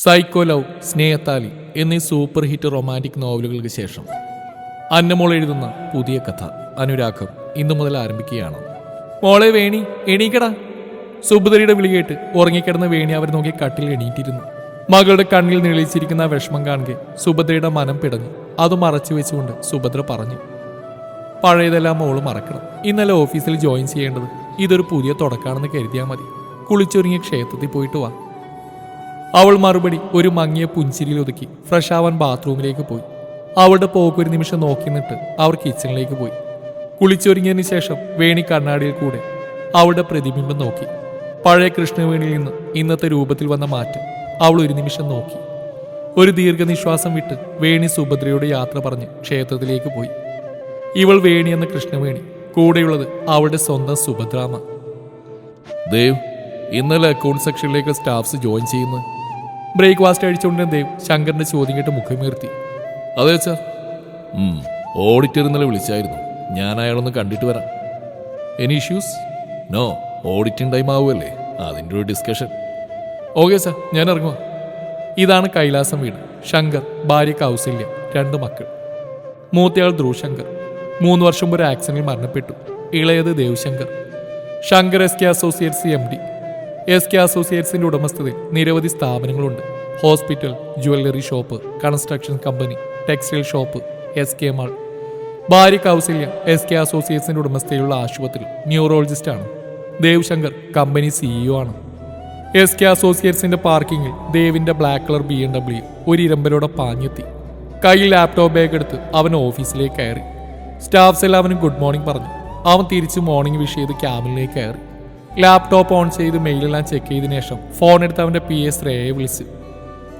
Psycho love, സ്നേഹത്താലി എന്നീ super hit romantic നോവലുകൾക്ക് ശേഷം അന്നമോൾ എഴുതുന്ന പുതിയ കഥ അനുരാഗം ഇന്നു മുതൽ ആരംഭിക്കുകയാണ്. മോളെ വേണി, എണീക്കടാ. സുഭദ്രയുടെ വിളി കേട്ട് ഉറങ്ങിക്കിടന്ന വേണി അവർ നോക്കി കട്ടിൽ എണീറ്റിരുന്നു. മകളുടെ കണ്ണിൽ നിളിച്ചിരിക്കുന്ന വിഷമം കാണുക സുഭദ്രയുടെ മനം പിടഞ്ഞു. അത് മറച്ചു വെച്ചുകൊണ്ട് സുഭദ്ര പറഞ്ഞു, പഴയതെല്ലാം മോള് മറക്കണം. ഇന്നലെ ഓഫീസിൽ ജോയിൻ ചെയ്യേണ്ടത്. ഇതൊരു പുതിയ തുടക്കാണെന്ന് കരുതിയാൽ മതി. കുളിച്ചൊരുങ്ങിയ ക്ഷേത്രത്തിൽ പോയിട്ട് വാ. അവൾ മറുപടി ഒരു മങ്ങിയ പുഞ്ചിരിയിൽ ഒതുക്കി ഫ്രഷ് ആവാൻ ബാത്റൂമിലേക്ക് പോയി. അവളുടെ പോക്കൊരു നിമിഷം നോക്കി നിന്നിട്ട് അവർ കിച്ചണിലേക്ക് പോയി. കുളിച്ചൊരുങ്ങിയതിന് ശേഷം വേണി കണ്ണാടിയിൽ കൂടെ അവളുടെ പ്രതിബിംബം നോക്കി. പഴയ കൃഷ്ണവേണിയിൽ നിന്ന് ഇന്നത്തെ രൂപത്തിൽ വന്ന മാറ്റം അവൾ ഒരു നിമിഷം നോക്കി. ഒരു ദീർഘനിശ്വാസം വിട്ട് വേണി സുഭദ്രയോട് യാത്ര പറഞ്ഞ് ക്ഷേത്രത്തിലേക്ക് പോയി. ഇവൾ വേണി എന്ന കൃഷ്ണവേണി, കൂടെയുള്ളത് അവളുടെ സ്വന്തം സുഭദ്രാമ. ദേവ്, ഇന്നലെ അക്കൗണ്ട് സെക്ഷനിലേക്ക് സ്റ്റാഫ്സ് ജോയിൻ ചെയ്യുന്നു. ബ്രേക്ക്ഫാസ്റ്റ് അഴിച്ചുകൊണ്ട് ദേവ് ശങ്കറിന്റെ ചോദ്യം കേട്ട് മുഖമുയർത്തി. അതെ സാർ. ഓഡിറ്റർ ഇന്നലെ വിളിച്ചായിരുന്നു. ഞാൻ അയാളൊന്ന് കണ്ടിട്ട് വരാം. Any issues? No, auditing time ആവുമല്ലേ, അതിൻ്റെ ഒരു ഡിസ്കഷൻ. ഓക്കെ സാർ, ഞാൻ ഇറങ്ങുക. ഇതാണ് കൈലാസം വീട്. ശങ്കർ, ഭാര്യ കൗസല്യ, 2 മക്കൾ. മൂത്തയാൾ ധ്രുവ് ശങ്കർ 3 വർഷം മുമ്പ് ഒരു ആക്സിഡന്റിൽ മരണപ്പെട്ടു. ഇളയത് Devshankar. Shankar SK associates MD. SK അസോസിയേറ്റ്സിന്റെ ഉടമസ്ഥതയിൽ നിരവധി സ്ഥാപനങ്ങളുണ്ട്. Hospital, jewellery shop, construction company, textile shop, SK mall. ഭാര്യ കൗസല്യ SK അസോസിയേറ്റ്സിന്റെ ഉടമസ്ഥതയിലുള്ള ആശുപത്രി ന്യൂറോളജിസ്റ്റ് ആണ്. ദേവ്ശങ്കർ കമ്പനി CEO ആണ്. SK അസോസിയേറ്റ്സിന്റെ പാർക്കിങ്ങിൽ ദേവിന്റെ ബ്ലാക്ക് കളർ BMW ഒരു ഇരമ്പലോടെ പാഞ്ഞെത്തി. കയ്യിൽ ലാപ്ടോപ്പ് ബാഗ് എടുത്ത് അവൻ ഓഫീസിലേക്ക് കയറി. സ്റ്റാഫ്സ് എല്ലാവരും ഗുഡ് മോർണിംഗ് പറഞ്ഞു. അവൻ തിരിച്ച് മോർണിംഗ് വിഷ് ചെയ്ത് ക്യാബിനിലേക്ക് കയറി. ലാപ്ടോപ്പ് ഓൺ ചെയ്ത് മെയിലെല്ലാം ചെക്ക് ചെയ്തതിനു ശേഷം ഫോൺ എടുത്ത് അവൻ്റെ PA ശ്രേയയെ വിളിച്ചു.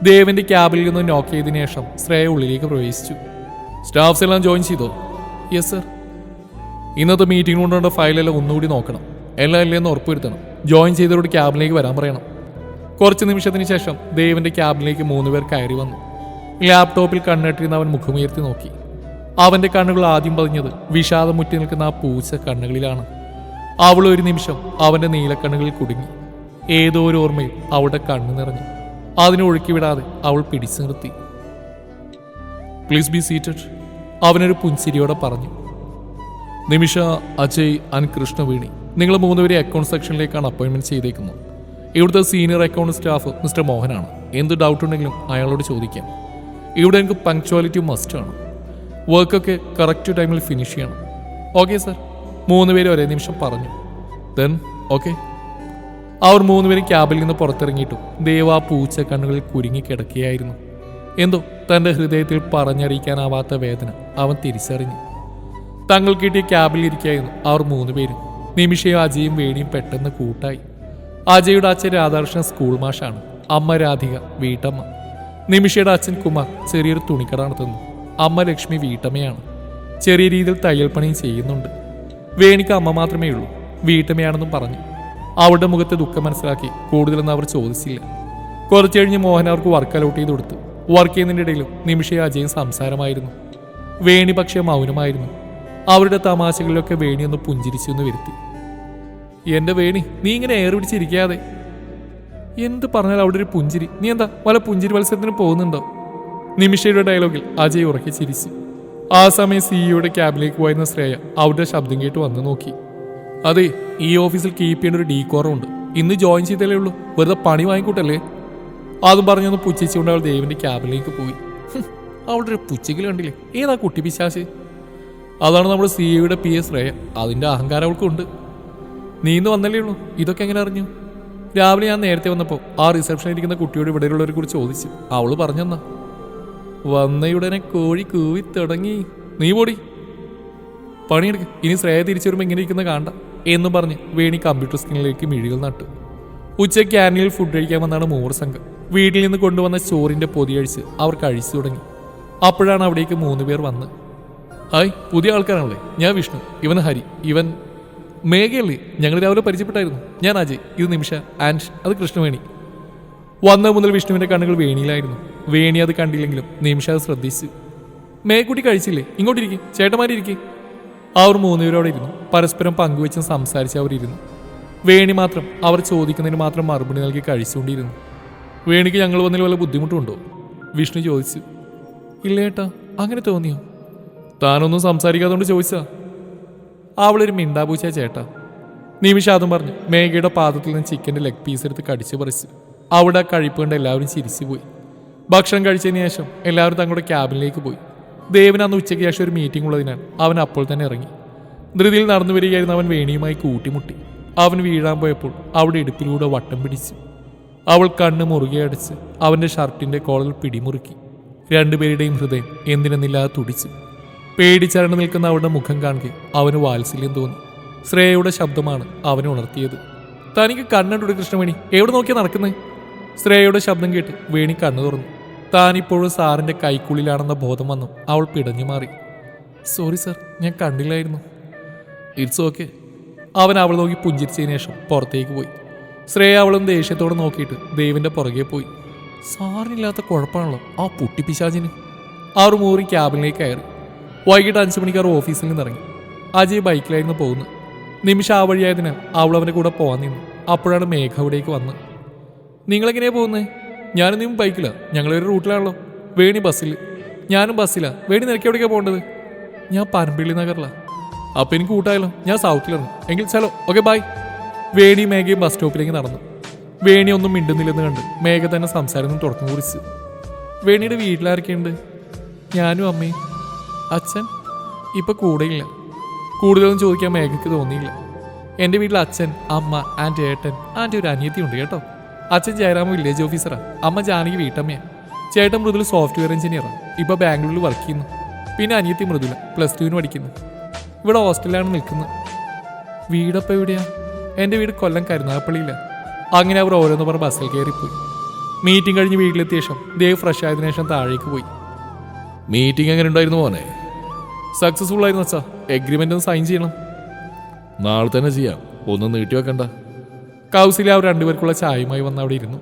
ദേവിന്റെ ക്യാബിനിൽ നിന്ന് നോക്ക് ചെയ്തതിനു ശേഷം ശ്രേയ ഉള്ളിലേക്ക് പ്രവേശിച്ചു. സ്റ്റാഫ്സ് എല്ലാം ജോയിൻ ചെയ്തോ? Yes sir. ഇന്നത്തെ മീറ്റിംഗ് കൊണ്ടുള്ള ഫയലെല്ലാം ഒന്നുകൂടി നോക്കണം. എല്ലാം ഇല്ലെന്ന് ഉറപ്പുവരുത്തണം. ജോയിൻ ചെയ്തവരോട് ക്യാബിനിലേക്ക് വരാൻ പറയണം. കുറച്ച് നിമിഷത്തിന് ശേഷം ദേവിന്റെ ക്യാബിനിലേക്ക് 3 പേർ കയറി വന്നു. ലാപ്ടോപ്പിൽ കണ്ണിട്ടിരുന്ന അവൻ മുഖമുയർത്തി നോക്കി. അവന്റെ കണ്ണുകൾ ആദ്യം പതിഞ്ഞത് വിഷാദം മുറ്റി നിൽക്കുന്ന ആ പൂച്ച കണ്ണുകളിലാണ്. അവൾ ഒരു നിമിഷം അവന്റെ നീലക്കണ്ണുകളിൽ കുടുങ്ങി. ഏതോ ഒരു ഓർമ്മയിൽ അവളുടെ കണ്ണു നിറഞ്ഞു. അതിനെ ഒഴുക്കിവിടാതെ അവൾ പിടിച്ചു നിർത്തി. പ്ലീസ് ബി സീറ്റഡ്, അവനൊരു പുഞ്ചിരിയോടെ പറഞ്ഞു. നിമിഷ, അജയ് ആൻഡ് കൃഷ്ണവേണി, നിങ്ങൾ 3 പേരെ അക്കൗണ്ട് സെക്ഷനിലേക്കാണ് അപ്പോയിന്റ്മെന്റ് ചെയ്തേക്കുന്നത്. ഇവിടുത്തെ സീനിയർ അക്കൗണ്ട് സ്റ്റാഫ് മിസ്റ്റർ മോഹനാണ്. എന്ത് ഡൗട്ട് ഉണ്ടെങ്കിലും അയാളോട് ചോദിക്കാം. ഇവിടെ എനിക്ക് പങ്ക്ച്വാലിറ്റി മസ്റ്റാണ്. വർക്കൊക്കെ കറക്റ്റ് ടൈമിൽ ഫിനിഷ് ചെയ്യണം. ഓക്കെ സർ, 3 പേര് ഒരേ നിമിഷം പറഞ്ഞു. Then okay. അവർ 3 പേരും ക്യാബിൽ നിന്ന് പുറത്തിറങ്ങിയിട്ടു ദേവ പൂച്ച കണ്ണുകളിൽ കുരുങ്ങിക്കിടക്കുകയായിരുന്നു. എന്തോ തൻ്റെ ഹൃദയത്തിൽ പറഞ്ഞറിയിക്കാനാവാത്ത വേദന അവൻ തിരിച്ചറിഞ്ഞു. തങ്ങൾ കിട്ടിയ ക്യാബിൽ ഇരിക്കുകയായിരുന്നു അവർ 3 പേരും. നിമിഷയും അജയും വേണിയും പെട്ടെന്ന് കൂട്ടായി. അജയുടെ അച്ഛൻ രാധാകൃഷ്ണൻ സ്കൂൾ മാഷാണ്. അമ്മ രാധിക വീട്ടമ്മ. നിമിഷയുടെ അച്ഛൻ കുമാർ ചെറിയൊരു തുണിക്കട നടത്തുന്നു. അമ്മ ലക്ഷ്മി വീട്ടമ്മയാണ്. ചെറിയ രീതിയിൽ തയ്യൽ പണിയും ചെയ്യുന്നുണ്ട്. വേണിക്ക് അമ്മ മാത്രമേ ഉള്ളൂ. വീട്ടമ്മയാണെന്നും പറഞ്ഞു. അവളുടെ മുഖത്തെ ദുഃഖം മനസ്സിലാക്കി കൂടുതലൊന്നും അവർ ചോദിച്ചില്ല. കുറച്ചു കഴിഞ്ഞ് മോഹൻ അവർക്ക് വർക്ക് അലോട്ട് ചെയ്ത് കൊടുത്തു. വർക്ക് ചെയ്യുന്നതിൻ്റെ ഇടയിലും നിമിഷയും അജയും സംസാരമായിരുന്നു. വേണി പക്ഷേ മൗനമായിരുന്നു. അവരുടെ തമാശകളിലൊക്കെ വേണി ഒന്ന് പുഞ്ചിരിച്ചു എന്ന് വരുത്തി. എന്റെ വേണി, നീ ഇങ്ങനെ ഏറി പിടിച്ചിരിക്കാതെ. എന്ത് പറഞ്ഞാൽ അവിടെ ഒരു പുഞ്ചിരി. നീ എന്താ വല്ല പുഞ്ചിരി മത്സരത്തിന് പോകുന്നുണ്ടോ? നിമിഷയുടെ ഡയലോഗിൽ അജയ് ഉറക്കി ചിരിച്ചു. ആ സമയം സിഇഒയുടെ ക്യാബിലേക്ക് പോയിരുന്ന ശ്രേയ അവരുടെ ശബ്ദം കേട്ട് വന്ന് നോക്കി. അതെ, ഈ ഓഫീസിൽ കീപ്പ് ചെയ്യേണ്ട ഒരു ഡീകോറുണ്ട്. ഇന്ന് ജോയിൻ ചെയ്തല്ലേ ഉള്ളൂ, വെറുതെ പണി വാങ്ങിക്കൂട്ടല്ലേ. അതും പറഞ്ഞൊന്ന് പുച്ഛിച്ചുകൊണ്ട് അവൾ ദേവിന്റെ ക്യാബിലേക്ക് പോയി. അവളുടെ ഒരു പുച്ഛിക്കൽ കണ്ടില്ലേ? ഏതാ കുട്ടി പിശാശ്? അതാണ് നമ്മുടെ സിഇഒയുടെ PA ശ്രേയ. അതിന്റെ അഹങ്കാരം അവൾക്കുണ്ട്. നീ ഇന്ന് വന്നല്ലേ ഉള്ളൂ, ഇതൊക്കെ എങ്ങനെ അറിഞ്ഞു? രാവിലെ ഞാൻ നേരത്തെ വന്നപ്പോൾ ആ റിസപ്ഷനിൽ ഇരിക്കുന്ന കുട്ടിയോട് ഇവിടെയുള്ളവരെ കുറിച്ച് ചോദിച്ചു. അവള് പറഞ്ഞെന്നാ. വന്നയുടനെ കോഴി കൂവി തുടങ്ങി. നീ പോടി, പണിയെടുക്ക്. ഇനി ശ്രേയ തിരിച്ചു വരുമ്പോൾ ഇങ്ങനെ ഇരിക്കുന്ന കാണണ്ട എന്നും പറഞ്ഞ് വേണി കമ്പ്യൂട്ടർ സ്ക്രീനിലേക്ക് മിഴികൾ നട്ടു. ഉച്ചയ്ക്ക് ക്യാൻറ്റീനിൽ ഫുഡ് കഴിക്കാൻ വന്നാണ് 3 സംഘം. വീട്ടിൽ നിന്ന് കൊണ്ടുവന്ന ചോറിന്റെ പൊതിയഴിച്ച് അവർ കഴിച്ചു തുടങ്ങി. അപ്പോഴാണ് അവിടേക്ക് 3 പേർ വന്ന്. ഹായ്, പുതിയ ആൾക്കാരാണല്ലേ. ഞാൻ വിഷ്ണു, ഇവൻ ഹരി, ഇവൻ മേഘയല്ലേ. ഞങ്ങൾ രാവിലെ പരിചയപ്പെട്ടായിരുന്നു. ഞാൻ അജയ്, ഇത് നിമിഷ, ആൻഡ് അത് കൃഷ്ണവേണി. വന്ന മുതൽ വിഷ്ണുവിന്റെ കണ്ണുകൾ വേണിയിലായിരുന്നു. വേണി അത് കണ്ടില്ലെങ്കിലും നിമിഷ അത് ശ്രദ്ധിച്ചു. മേക്കുട്ടി കഴിച്ചില്ലേ? ഇങ്ങോട്ടിരിക്കും, ചേട്ടന്മാരിയ്ക്കും. അവർ 3 പേരോടെ ഇരുന്നു. പരസ്പരം പങ്കുവെച്ചും സംസാരിച്ച് അവരിരുന്നു. വേണി മാത്രം അവർ ചോദിക്കുന്നതിന് മാത്രം മറുപടി നൽകി കഴിച്ചുകൊണ്ടിരുന്നു. വേണിക്ക് ഞങ്ങൾ വന്നതിൽ വല്ല ബുദ്ധിമുട്ടുണ്ടോ? വിഷ്ണു ചോദിച്ചു. ഇല്ല ഏട്ടാ, അങ്ങനെ തോന്നിയോ? താനൊന്നും സംസാരിക്കാതുകൊണ്ട് ചോദിച്ചാ. അവളൊരു മിണ്ടാപൂച്ച ചേട്ടാ. നിമിഷ അതും പറഞ്ഞു മേഘയുടെ പാദത്തിൽ നിന്ന് ചിക്കൻ്റെ ലെഗ് പീസ് എടുത്ത് കടിച്ചു പറിച്ചു. അവിടെ ആ കഴിപ്പ് കണ്ട് എല്ലാവരും ചിരിച്ചു പോയി. ഭക്ഷണം കഴിച്ചതിന് ശേഷം എല്ലാവരും തങ്ങളുടെ ക്യാബിനിലേക്ക് പോയി. ദേവന് അന്ന് ഉച്ചയ്ക്ക് ശേഷം ഒരു മീറ്റിംഗ് ഉള്ളതിനാൽ അവൻ അപ്പോൾ തന്നെ ഇറങ്ങി. ധൃതിയിൽ നടന്നു വരികയായിരുന്നു അവൻ വേണിയുമായി കൂട്ടിമുട്ടി. അവൻ വീഴാൻ പോയപ്പോൾ അവിടെ ഇടുപ്പിലൂടെ വട്ടം പിടിച്ചു. അവൾ കണ്ണ് മുറുകെ അടിച്ച് അവൻ്റെ ഷർട്ടിൻ്റെ കോളർ പിടിമുറുക്കി. രണ്ടുപേരുടെയും ഹൃദയം എന്തിനെന്നില്ലാതെ തുടിച്ചു. പേടിച്ചരണ്ട് നിൽക്കുന്ന അവളുടെ മുഖം കാണുക അവന് വാത്സല്യം തോന്നി. ശ്രേയയുടെ ശബ്ദമാണ് അവനെ ഉണർത്തിയത്. തനിക്ക് കണ്ണുണ്ട് കൃഷ്ണവേണി, എവിടെ നോക്കിയാ നടക്കുന്നത്? ശ്രേയയുടെ ശബ്ദം കേട്ട് വേണി കണ്ണു തുറന്നു. താനിപ്പോഴും സാറിൻ്റെ കൈക്കുള്ളിലാണെന്ന ബോധം വന്നു അവൾ പിടഞ്ഞു മാറി. സോറി സാർ, ഞാൻ കണ്ടില്ലായിരുന്നു. It's okay. അവൻ അവൾ നോക്കി പുഞ്ചിരിച്ചതിന് ശേഷം പുറത്തേക്ക് പോയി. ശ്രേയ അവളും ദേഷ്യത്തോടെ നോക്കിയിട്ട് ദേവിൻ്റെ പുറകെ പോയി. സാറിനില്ലാത്ത കുഴപ്പമാണല്ലോ ആ പുട്ടിപ്പിശാചിന്. അവർ മൂറി ക്യാബിനിലേക്ക് കയറി. വൈകിട്ട് 5 മണിക്ക് അവർ ഓഫീസിൽ നിന്ന് ഇറങ്ങി. അജയ് ബൈക്കിലായിരുന്നു പോകുന്നത്. നിമിഷ ആ വഴിയായതിനാൽ അവൾ അവൻ്റെ കൂടെ പോകാൻ നിന്നു. അപ്പോഴാണ് മേഘ അവിടേക്ക് വന്ന്. നിങ്ങളെങ്ങനെയാണ് പോകുന്നത്? ഞാനും നീയും ബൈക്കിലാണ്, ഞങ്ങളൊരു റൂട്ടിലാണല്ലോ. വേണി ബസ്സിൽ, ഞാനും ബസ്സിലാണ്. വേണി നിനക്ക് എവിടേക്കാണ് പോകേണ്ടത്? ഞാൻ പനമ്പള്ളി നഗറിലാണ്. അപ്പം എനിക്ക് കൂട്ടായാലോ, ഞാൻ സൗത്തിലാണ്. എങ്കിൽ ചലോ, ഓക്കെ ബൈ. വേണിയും മേഘയും ബസ് സ്റ്റോപ്പിലേക്ക് നടന്നു. വേണി ഒന്നും മിണ്ടുന്നില്ലെന്ന് കണ്ട് മേഘ തന്നെ സംസാരം തുടക്കം കുറിച്ച്. വേണിയുടെ വീട്ടിലാരൊക്കെയുണ്ട്? ഞാനും അമ്മയും. അച്ഛൻ ഇപ്പം കൂടെയില്ല. കൂടുതലൊന്നും ചോദിക്കാൻ മേഘയ്ക്ക് തോന്നിയില്ല. എൻ്റെ വീട്ടിൽ അച്ഛൻ, അമ്മ, ആൻറ്റി, ഏട്ടൻ, ആൻറ്റി ഒരു അനിയത്തി ഉണ്ട് കേട്ടോ. അച്ഛൻ ജയറാമ വില്ലേജ് ഓഫീസറാണ്, അമ്മ ജാനകി വീട്ടമ്മയാണ്. ചേട്ടൻ മൃദുല സോഫ്റ്റ്വെയർ എഞ്ചിനീയറാണ്, ഇപ്പോൾ ബാംഗ്ലൂരിൽ വർക്ക് ചെയ്യുന്നു. പിന്നെ അനിയത്തി മൃദുല +2 പഠിക്കുന്നു. ഇവിടെ ഹോസ്റ്റലിലാണ് നിൽക്കുന്നത്. വീടപ്പം എവിടെയാ? എൻ്റെ വീട് കൊല്ലം കരുനാഗപ്പള്ളിയില്ല. അങ്ങനെ അവർ ഓരോന്ന് പറഞ്ഞ് ബസ്സിൽ കയറിപ്പോയി. മീറ്റിംഗ് കഴിഞ്ഞ് വീട്ടിലെത്തിയ ശേഷം ദേവ് ഫ്രഷ് ആയതിനു ശേഷം താഴേക്ക് പോയി. മീറ്റിംഗ് എങ്ങനെ ഉണ്ടായിരുന്നു മോനെ? സക്സസ്ഫുൾ ആയിരുന്നു അച്ഛാ. എഗ്രിമെൻ്റ് ഒന്ന് സൈൻ ചെയ്യണം. നാളെ തന്നെ ചെയ്യാം, ഒന്നും നീട്ടി വെക്കണ്ട. കൗസില അവർ രണ്ടുപേർക്കുള്ള ചായയുമായി വന്ന് അവിടെ ഇരുന്നു.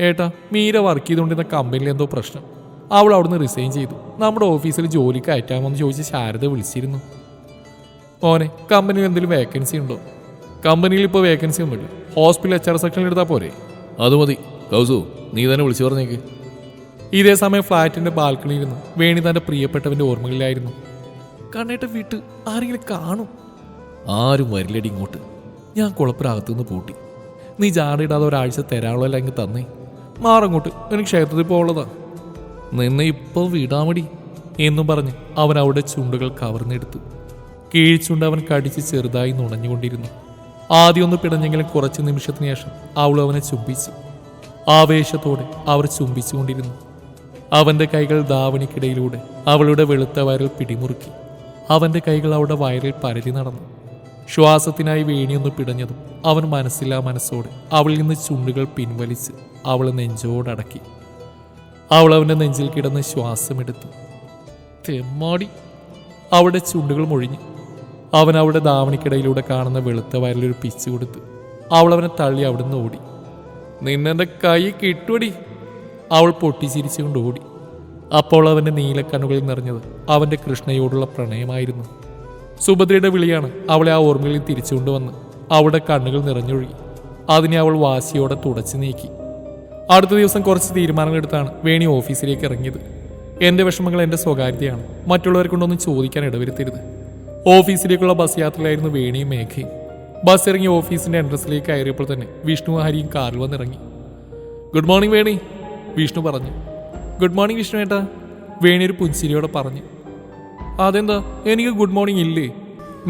ഏട്ടാ, മീര വർക്ക് ചെയ്തുകൊണ്ടിരുന്ന കമ്പനിയിൽ എന്തോ പ്രശ്നം. അവൾ അവിടുന്ന് റിസൈൻ ചെയ്തു. നമ്മുടെ ഓഫീസിൽ ജോലിക്ക് അയറ്റാമെന്ന് ചോദിച്ച് ശാരദ വിളിച്ചിരുന്നു. മോനെ, കമ്പനിയിൽ എന്തെങ്കിലും വേക്കൻസി ഉണ്ടോ? കമ്പനിയിൽ ഇപ്പോൾ വേക്കൻസി ഒന്നുമില്ല. ഹോസ്പിറ്റൽ HR സെക്ഷനിൽ എടുത്താൽ പോരെ? അത് മതി കൗസു, നീ തന്നെ വിളിച്ചു പറഞ്ഞേക്ക്. ഇതേ സമയം ഫ്ലാറ്റിൻ്റെ ബാൽക്കണിയിൽ നിന്ന് വേണി തൻ്റെ പ്രിയപ്പെട്ടവൻ്റെ ഓർമ്മകളിലായിരുന്നു. കണ്ണേട്ട വീട്ട് ആരെങ്കിലും കാണും? ആരും വരില്ലടി ഇങ്ങോട്ട്. ഞാൻ കുളപ്പുരകത്തുനിന്ന് പൂട്ടി. നീ ജാടയിടാതെ ഒരാഴ്ച തരാനുള്ളതല്ല അങ്ങ് തന്നേ. മാറങ്ങോട്ട്, എനിക്ക് ക്ഷേത്രത്തിൽ പോകുള്ളതാ. നിന്നെ ഇപ്പോൾ വിടാമടി എന്നും പറഞ്ഞ് അവൻ അവിടെ ചുണ്ടുകൾ കവർന്നെടുത്തു. കീഴ്ച്ചുണ്ട് അവൻ കടിച്ച് ചെറുതായി നുണഞ്ഞുകൊണ്ടിരുന്നു. ആദ്യം ഒന്ന് പിടഞ്ഞെങ്കിലും കുറച്ച് നിമിഷത്തിന് ശേഷം അവൾ അവനെ ചുംബിച്ചു. ആവേശത്തോടെ അവർ ചുംബിച്ചുകൊണ്ടിരുന്നു. അവൻ്റെ കൈകൾ ധാവണിക്കിടയിലൂടെ അവളുടെ വെളുത്ത വയറിൽ പിടിമുറുക്കി. അവൻ്റെ കൈകൾ അവളുടെ വയറിൽ പരതി നടന്നു. ശ്വാസത്തിനായി വേണിയൊന്ന് പിടഞ്ഞതും അവൻ മനസ്സില്ലാ മനസ്സോടെ അവളിൽ നിന്ന് ചുണ്ടുകൾ പിൻവലിച്ച് അവളെ നെഞ്ചോടടക്കി. അവൾ അവൻ്റെ നെഞ്ചിൽ കിടന്ന് ശ്വാസമെടുത്തു. തെമ്മാടി. അവളുടെ ചുണ്ടുകൾ മൊഴിഞ്ഞു. അവൻ അവളുടെ ധാവണിക്കിടയിലൂടെ കാണുന്ന വെളുത്ത വയറിലൊരു പിച്ചു കൊടുത്തു. അവൾ അവനെ തള്ളി അവിടുന്ന് ഓടി. നിന്നെൻ്റെ കൈ കിട്ടുവടി. അവൾ പൊട്ടിച്ചിരിച്ചുകൊണ്ട് ഓടി. അപ്പോൾ അവൻ്റെ നീലക്കണ്ണുകളിൽ നിറഞ്ഞത് അവൻ്റെ കൃഷ്ണയോടുള്ള പ്രണയമായിരുന്നു. സുഭദ്രയുടെ വിളിയാണ് അവളെ ആ ഓർമ്മകളിൽ തിരിച്ചുകൊണ്ടുവന്ന് അവളുടെ കണ്ണുകൾ നിറഞ്ഞൊഴുകി. അതിനെ അവൾ വാശിയോടെ തുടച്ചു നീക്കി. അടുത്ത ദിവസം കുറച്ച് തീരുമാനങ്ങളെടുത്താണ് വേണി ഓഫീസിലേക്ക് ഇറങ്ങിയത്. എൻ്റെ വിഷമങ്ങൾ എൻ്റെ സ്വകാര്യതയാണ്, മറ്റുള്ളവരെ കൊണ്ടൊന്നും ചോദിക്കാൻ ഇടവരുത്തരുത്. ഓഫീസിലേക്കുള്ള ബസ് യാത്രയിലായിരുന്നു വേണിയും മേഘയും. ബസ് ഇറങ്ങി ഓഫീസിൻ്റെ എൻട്രൻസിലേക്ക് കയറിയപ്പോൾ തന്നെ വിഷ്ണു ഹരിയും കാറിൽ വന്നിറങ്ങി. ഗുഡ് മോർണിംഗ് വേണി, വിഷ്ണു പറഞ്ഞു. ഗുഡ് മോർണിംഗ് വിഷ്ണു ഏട്ടാ, വേണി ഒരു പുഞ്ചിരിയോടെ പറഞ്ഞു. അതെന്താ, എനിക്ക് ഗുഡ് മോർണിംഗ് ഇല്ലേ?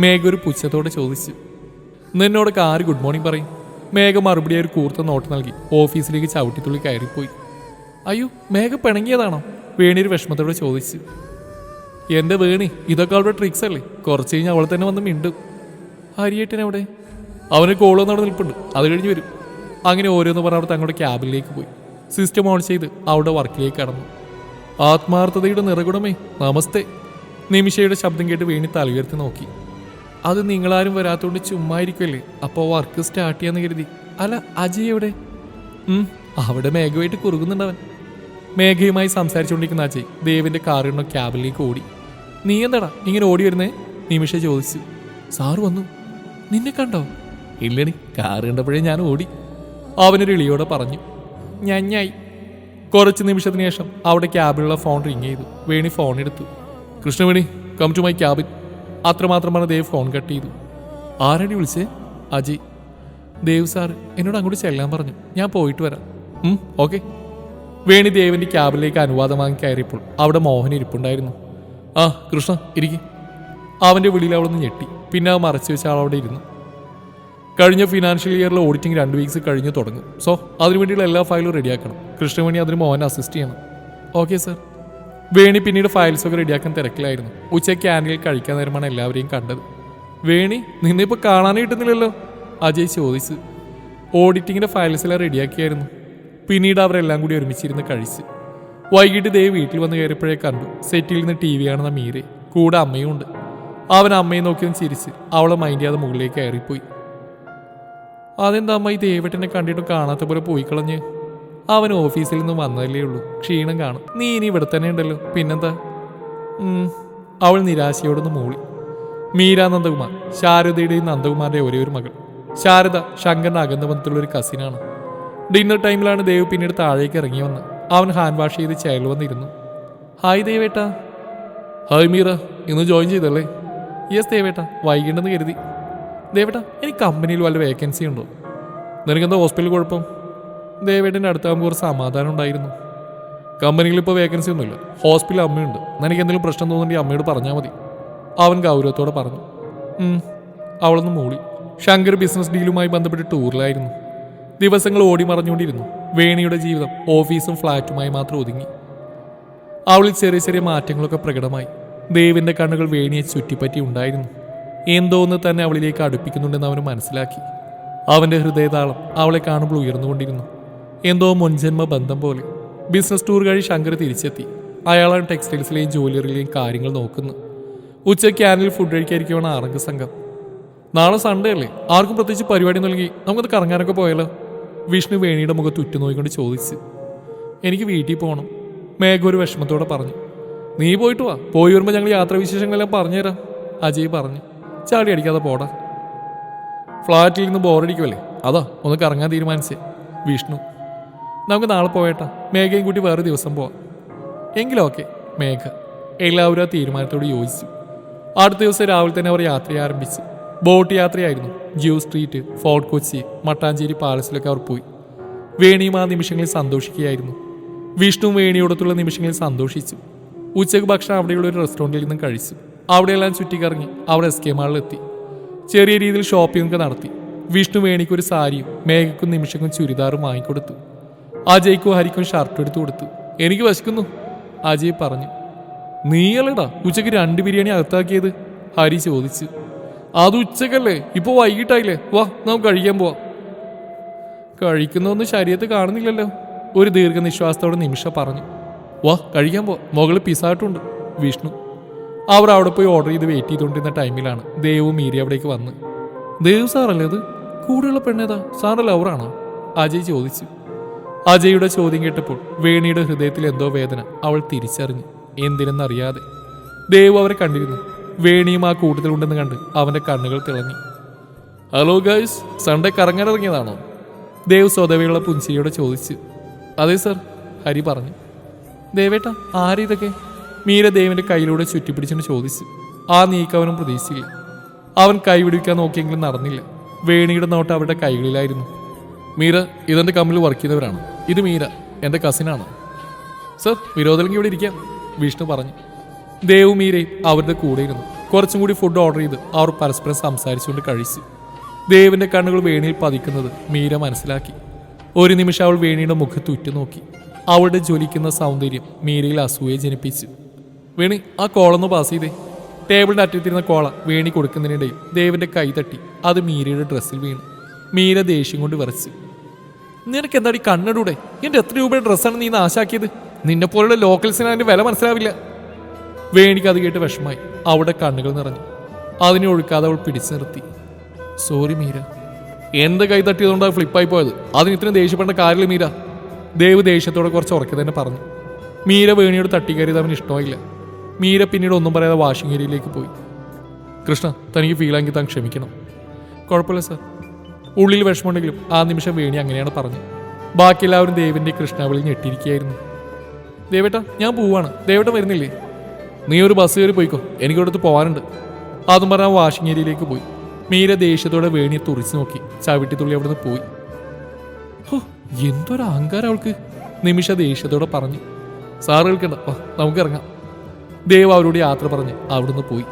മേഘ ഒരു പുച്ഛത്തോടെ ചോദിച്ചു. നിന്നോടൊക്കെ ആര് ഗുഡ് മോർണിംഗ് പറയും? മേഘ മറുപടി ഒരു കൂർത്ത നോട്ട് നൽകി ഓഫീസിലേക്ക് ചവിട്ടിത്തുള്ളി കയറിപ്പോയി. അയ്യോ, മേഘ പിണങ്ങിയതാണോ? വേണി ഒരു വിഷമത്തോടെ ചോദിച്ചു. എൻ്റെ വേണി, ഇതൊക്കെ അവളുടെ ട്രിക്സ് അല്ലേ? കുറച്ച് കഴിഞ്ഞ് അവൾ തന്നെ വന്ന് മിണ്ടും. ഹരിയേട്ടനെവിടെ? അവന് കോളൊന്നും അവിടെ നിൽപ്പുണ്ട്, അത് കഴിഞ്ഞ് വരും. അങ്ങനെ ഓരോന്ന് പറഞ്ഞ് അവർ തങ്ങളുടെ ക്യാബിനിലേക്ക് പോയി. സിസ്റ്റം ഓൺ ചെയ്ത് അവളുടെ വർക്കിലേക്ക് കടന്നു. ആത്മാർത്ഥതയുടെ നിറകുടമേ, നമസ്തേ. നിമിഷയുടെ ശബ്ദം കേട്ട് വേണി തല ഉയർത്തി നോക്കി. അത് നിങ്ങളാരും വരാത്തോണ്ട് ചുമ്മാ ഇരിക്കുമല്ലേ, അപ്പോൾ വർക്ക് സ്റ്റാർട്ട് ചെയ്യാന്ന് കരുതി. അല്ല, അജയ് എവിടെ? അവിടെ മേഘമായിട്ട് കുറുകുന്നുണ്ടവൻ. മേഘയുമായി സംസാരിച്ചുകൊണ്ടിരിക്കുന്ന അജയ് ദേവിൻ്റെ കാറിനോ ക്യാബിനിലേക്ക് ഓടി. നീ എന്താടാ ഇങ്ങനെ ഓടി വരുന്നേ? നിമിഷ ചോദിച്ചു. സാറ് വന്നു. നിന്നെ കണ്ടോ? ഇല്ലടി, കാറ് കണ്ടപ്പോഴേ ഞാൻ ഓടി. അവനൊരു ഇളിയോടെ പറഞ്ഞു. ഞായി. കുറച്ച് നിമിഷത്തിന് ശേഷം അവിടെ ക്യാബിലുള്ള ഫോൺ റിങ് ചെയ്തു. വേണി ഫോൺ എടുത്തു. Krishnaveni, come to my cabin. അത്രമാത്രം പറഞ്ഞ ദേവ് ഫോൺ കട്ട് ചെയ്തു. ആരാടി വിളിച്ചേ? അജയ്. ദേവ് സാർ എന്നോട് അങ്ങോട്ട് ചെല്ലാൻ പറഞ്ഞു. ഞാൻ പോയിട്ട് വരാം. ഓക്കെ. വേണി ദേവിന്റെ ക്യാബിലേക്ക് അനുവാദം വാങ്ങി കയറിയപ്പോൾ അവിടെ മോഹൻ ഇരിപ്പുണ്ടായിരുന്നു. ആ കൃഷ്ണ ഇരിക്കും. അവന്റെ വിളിയിൽ അവളൊന്ന് ഞെട്ടി. പിന്നെ അവ മറച്ചു വെച്ച ആളവിടെ ഇരുന്നു. കഴിഞ്ഞ ഫിനാൻഷ്യൽ ഇയറിലെ ഓഡിറ്റിംഗ് 2 വീക്സ് കഴിഞ്ഞ് തുടങ്ങും. സോ അതിനുവേണ്ടിയുള്ള എല്ലാ ഫയലും റെഡിയാക്കണം. കൃഷ്ണവേണി അതിന് മോഹൻ അസിസ്റ്റ് ചെയ്യണം. Okay sir. വേണി പിന്നീട് ഫയൽസൊക്കെ റെഡിയാക്കാൻ തിരക്കിലായിരുന്നു. ഉച്ചയ്ക്ക് ക്യാൻറ്റീനിൽ കഴിക്കാൻ നേരമാണ് എല്ലാവരെയും കണ്ടത്. വേണി, നിന്നിപ്പോൾ കാണാനേ കിട്ടുന്നില്ലല്ലോ, അജയ് ചോദിച്ചു. ഓഡിറ്റിങ്ങിൻ്റെ ഫയൽസെല്ലാം റെഡിയാക്കിയായിരുന്നു. പിന്നീട് അവരെല്ലാം കൂടി ഒരുമിച്ചിരുന്ന് കഴിച്ച്. വൈകിട്ട് ദേവ് വീട്ടിൽ വന്ന് കയറിയപ്പോഴേ കണ്ടു സെറ്റിൽ നിന്ന് TV കാണുന്ന മീരെ. കൂടെ അമ്മയും ഉണ്ട്. അവൻ അമ്മയെ നോക്കിയൊന്ന് ചിരിച്ച് അവളെ മൈൻഡ് ചെയ്യാതെ മുകളിലേക്ക് കയറിപ്പോയി. അതെന്താ അമ്മ ഈ ദേവേട്ടനെ കണ്ടിട്ടും കാണാത്ത പോലെ പോയി കളഞ്ഞ്? അവൻ ഓഫീസിൽ നിന്ന് വന്നതല്ലേ ഉള്ളൂ, ക്ഷീണം കാണും. നീ ഇനി ഇവിടെ തന്നെ ഉണ്ടല്ലോ, പിന്നെന്താ? അവൾ നിരാശയോടൊന്ന് മൂളി. മീര നന്ദകുമാർ ശാരദയുടെയും നന്ദകുമാറിന്റെ ഒരേ ഒരു മകൾ. ശാരദ ശങ്കറിന്റെ അകന്ന ബന്ധത്തിലുള്ള ഒരു കസിനാണ്. ഡിന്നർ ടൈമിലാണ് ദേവ് പിന്നീട് താഴേക്ക് ഇറങ്ങി വന്ന്. അവൻ ഹാൻഡ് വാഷ് ചെയ്ത് ചെയറിൽ വന്നിരുന്നു. ഹായ് ദേവേട്ടാ. ഹായ് മീര, ഇന്ന് ജോയിൻ ചെയ്തല്ലേ? യെസ് ദേവേട്ടാ, വൈകിട്ടെന്ന് കരുതി. ദേവേട്ടാ, എനിക്ക് കമ്പനിയിൽ വല്ല വേക്കൻസി ഉണ്ടോ? നിനക്കെന്താ ഹോസ്പിറ്റലിൽ കുഴപ്പം? ദേവേട്ടൻ്റെ അടുത്താകുമ്പോൾ ഒരു സമാധാനം ഉണ്ടായിരുന്നു. കമ്പനിയിൽ ഇപ്പോൾ വേക്കൻസി ഒന്നുമില്ല. ഹോസ്പിറ്റലിൽ അമ്മയുണ്ട്. നിനക്ക് എന്തെങ്കിലും പ്രശ്നം തോന്നുന്നുണ്ടെങ്കിൽ അമ്മയോട് പറഞ്ഞാൽ മതി, അവൻ ഗൗരവത്തോടെ പറഞ്ഞു. അവളൊന്ന് മൂളി. ശങ്കർ ബിസിനസ് ഡീലുമായി ബന്ധപ്പെട്ട് ടൂറിലായിരുന്നു. ദിവസങ്ങൾ ഓടി മറഞ്ഞുകൊണ്ടിരുന്നു. വേണിയുടെ ജീവിതം ഓഫീസും ഫ്ലാറ്റുമായി മാത്രം ഒതുങ്ങി. അവളിൽ ചെറിയ ചെറിയ മാറ്റങ്ങളൊക്കെ പ്രകടമായി. ദേവിന്റെ കണ്ണുകൾ വേണിയെ ചുറ്റിപ്പറ്റി ഉണ്ടായിരുന്നു. എന്തോന്ന് തന്നെ അവളിലേക്ക് അടുപ്പിക്കുന്നുണ്ടെന്ന് അവന് മനസ്സിലാക്കി. അവന്റെ ഹൃദയതാളം അവളെ കാണുമ്പോൾ ഉയർന്നുകൊണ്ടിരുന്നു. എന്തോ മുൻജന്മ ബന്ധം പോലെ. ബിസിനസ് ടൂർ കഴി ശങ്കർ തിരിച്ചെത്തി. അയാളാണ് ടെക്സ്റ്റൈൽസിലെയും ജ്വല്ലറിയിലെയും കാര്യങ്ങൾ നോക്കുന്നു. ഉച്ചയ്ക്ക് ക്യാനിൽ ഫുഡ് കഴിക്കാതിരിക്കുവാണ് ആറംഗ സംഘം. നാളെ സൺഡേ അല്ലേ, ആർക്കും പ്രത്യേകിച്ച് പരിപാടി നൽകി നമുക്കത് കറങ്ങാനൊക്കെ പോയാലോ? വിഷ്ണു വേണിയുടെ മുഖത്ത് ഉറ്റുനോയിക്കൊണ്ട് ചോദിച്ചു. എനിക്ക് വീട്ടിൽ പോകണം, മേഘ ഒരു വിഷമത്തോടെ പറഞ്ഞു. നീ പോയിട്ട് വാ, പോയി വരുമ്പോൾ ഞങ്ങൾ യാത്രാവിശേഷങ്ങളെല്ലാം പറഞ്ഞുതരാം, അജയ് പറഞ്ഞു. ചാടി അടിക്കാതെ പോടാ, ഫ്ലാറ്റിൽ നിന്ന് ബോറടിക്കുമല്ലേ, അതാ ഒന്ന് കറങ്ങാൻ തീരുമാനിച്ചേ. വിഷ്ണു, നമുക്ക് നാളെ പോയേട്ടാ, മേഘയും കൂട്ടി വേറെ ദിവസം പോവാം. എങ്കിലും ഓക്കെ. മേഘ. എല്ലാവരും ആ തീരുമാനത്തോട് യോജിച്ചു. അടുത്ത ദിവസം രാവിലെ തന്നെ അവർ യാത്ര ആരംഭിച്ചു. ബോട്ട് യാത്രയായിരുന്നു. ജ്യൂ സ്ട്രീറ്റ്, ഫോർട്ട് കൊച്ചി, മട്ടാഞ്ചേരി പാലസിലൊക്കെ അവർ പോയി. വേണിയും ആ നിമിഷങ്ങളിൽ സന്തോഷിക്കുകയായിരുന്നു. വിഷ്ണുവും വേണിയോടത്തുള്ള നിമിഷങ്ങളിൽ സന്തോഷിച്ചു. ഉച്ചയ്ക്ക് ഭക്ഷണം അവിടെയുള്ള ഒരു റെസ്റ്റോറൻറ്റിൽ നിന്നും കഴിച്ചു. അവിടെയെല്ലാം ചുറ്റിക്കറങ്ങി അവർ SK മാളിലെത്തി. ചെറിയ രീതിയിൽ ഷോപ്പിംഗ് ഒക്കെ നടത്തി. വിഷ്ണു വേണിക്ക് ഒരു സാരിയും മേഘയ്ക്കും നിമിഷക്കും ചുരിദാറും വാങ്ങിക്കൊടുത്തു. അജയ്ക്കും ഹരിക്കും ഷർട്ട് എടുത്തു കൊടുത്തു. എനിക്ക് വിശക്കുന്നു, അജയ് പറഞ്ഞു. നീയല്ലടാ ഉച്ചയ്ക്ക് 2 ബിരിയാണി അകത്താക്കിയത്, ഹരി ചോദിച്ചു. അത് ഉച്ചക്കല്ലേ, ഇപ്പോൾ വൈകിട്ടായില്ലേ, വാ നമുക്ക് കഴിക്കാൻ പോവാം. കഴിക്കുന്നൊന്നും ശരീരത്ത് കാണുന്നില്ലല്ലോ, ഒരു ദീർഘനിശ്വാസത്തോടെ നിമിഷ പറഞ്ഞു. വാ കഴിക്കാൻ പോവാം, മുകളിൽ പിസാട്ടുണ്ട്, വിഷ്ണു. അവർ അവിടെ പോയി ഓർഡർ ചെയ്ത് വെയിറ്റ് ചെയ്തുകൊണ്ടിരുന്ന ടൈമിലാണ് ദേവും മീരി അവിടേക്ക് വന്ന്. ദേവ് സാറല്ലേ അത്? കൂടെയുള്ള പെണ്ണേതാ? സാറിന്റെ ലവറാണോ? അജയ് ചോദിച്ചു. അജയുടെ ചോദ്യം കേട്ടപ്പോൾ വേണിയുടെ ഹൃദയത്തിൽ എന്തോ വേദന അവൾ തിരിച്ചറിഞ്ഞു. എന്തിനെന്നറിയാതെ ദേവ് അവരെ കണ്ടിരുന്നു. വേണിയും ആ കൂട്ടത്തിലുണ്ടെന്ന് കണ്ട് അവന്റെ കണ്ണുകൾ തിളങ്ങി. ഹലോ ഗൈസ്, സൺഡേ കറങ്ങാനിറങ്ങിയതാണോ? ദേവ് സ്വതവേയുള്ള പുഞ്ചിരിയോടെ ചോദിച്ചു. അതെ സർ, ഹരി പറഞ്ഞു. ദേവേട്ട ആരിതൊക്കെ? മീര ദേവിന്റെ കയ്യിലൂടെ ചുറ്റിപ്പിടിച്ചുകൊണ്ട് ചോദിച്ചു. ആ നീക്കവനും പ്രതീക്ഷിച്ചില്ല. അവൻ കൈവിടിക്കാൻ നോക്കിയെങ്കിലും നടന്നില്ല. വേണിയുടെ നോട്ട് അവരുടെ കൈകളിലായിരുന്നു. മീര ഇതെന്റെ കമ്പനിയിൽ വർക്ക് ചെയ്തവരാണ്. ഇത് മീര എൻ്റെ കസിനാണ്. സർ വിരോധമെങ്കിൽ ഇവിടെ ഇരിക്കാം, വിഷ്ണു പറഞ്ഞു. ദേവും മീരയും അവരുടെ കൂടെ ഇരുന്നു. കുറച്ചും കൂടി ഫുഡ് ഓർഡർ ചെയ്ത് അവർ പരസ്പരം സംസാരിച്ചുകൊണ്ട് കഴിച്ചു. ദേവിന്റെ കണ്ണുകൾ വേണിയിൽ പതിക്കുന്നത് മീര മനസ്സിലാക്കി. ഒരു നിമിഷം അവൾ വേണിയുടെ മുഖത്ത് ഉറ്റുനോക്കി. അവളുടെ ജ്വലിക്കുന്ന സൗന്ദര്യം മീരയിൽ അസൂയ ജനിപ്പിച്ചു. വേണി ആ കോളൊന്ന് പാസ് ചെയ്തേ. ടേബിളിന്റെ അറ്റത്തിരുന്ന കോള വേണി കൊടുക്കുന്നതിനിടയിൽ ദേവിന്റെ കൈ തട്ടി അത് മീരയുടെ ഡ്രസ്സിൽ വീണു. മീര ദേഷ്യം കൊണ്ട് വിറച്ചു. നിനക്ക് എന്താടി കണ്ണടൂടെ? എന്റെ എത്ര രൂപയുടെ ഡ്രസ്സാണ് നീ നാശാക്കിയത്? നിന്നെ പോലുള്ള ലോക്കൽസിന് അതിന്റെ വില മനസ്സിലാവില്ല. വേണിക്ക് അത് കേട്ട് വിഷമായി. അവളുടെ കണ്ണുകൾ നിറഞ്ഞു. അതിനെ ഒഴുക്കാതെ അവൾ പിടിച്ചു നിർത്തി. സോറി മീര, എന്റെ കൈ തട്ടിയതുകൊണ്ടാണ് ഫ്ലിപ്പായി പോയത്. അതിന് ഇത്രയും ദേഷ്യപ്പെടേണ്ട കാര്യമില്ല മീര, ദേവ് ദേഷ്യത്തോടെ കുറച്ച് ഉറക്കെ തന്നെ പറഞ്ഞു. മീര വേണിയോട് തട്ടിക്കയറിയത് അവന് ഇഷ്ടമായില്ല. മീര പിന്നീട് ഒന്നും പറയാതെ വാഷിംഗ് ഏരിയയിലേക്ക് പോയി. കൃഷ്ണ, തനിക്ക് ഫീലാങ്കിൽ താൻ ക്ഷമിക്കണം. കുഴപ്പമില്ല സാർ. ഉള്ളിൽ വിഷമമുണ്ടെങ്കിലും ആ നിമിഷം വേണി അങ്ങനെയാണ് പറഞ്ഞു. ബാക്കി എല്ലാവരും ദേവന്റെ കൃഷ്ണാവളി ഞെട്ടിയിരിക്കുകയായിരുന്നു. ദേവേട്ട ഞാൻ പോവാണ്, ദേവേട്ട വരുന്നില്ലേ? നീ ഒരു ബസ് കയറി പോയിക്കോ, എനിക്കടുത്ത് പോകാനുണ്ട്. അതും പറഞ്ഞ വാഷിംഗ് ഏരിയയിലേക്ക് പോയി. മീര ദേഷ്യത്തോടെ വേണിയെ തുറിച്ചു നോക്കി ചവിട്ടിത്തുള്ളി അവിടുന്ന് പോയി. ഹോ, എന്തൊരു അഹങ്കാരം അവൾക്ക്! നിമിഷ ദേഷ്യത്തോടെ പറഞ്ഞു. സാറ് കേൾക്കണ്ട, നമുക്കിറങ്ങാം. ദേവ് അവരോട് യാത്ര പറഞ്ഞ് അവിടുന്ന് പോയി.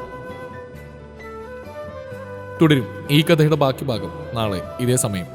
തുടരും ഈ കഥയുടെ ബാക്കി ഭാഗം നാളെ ഇതേ സമയം.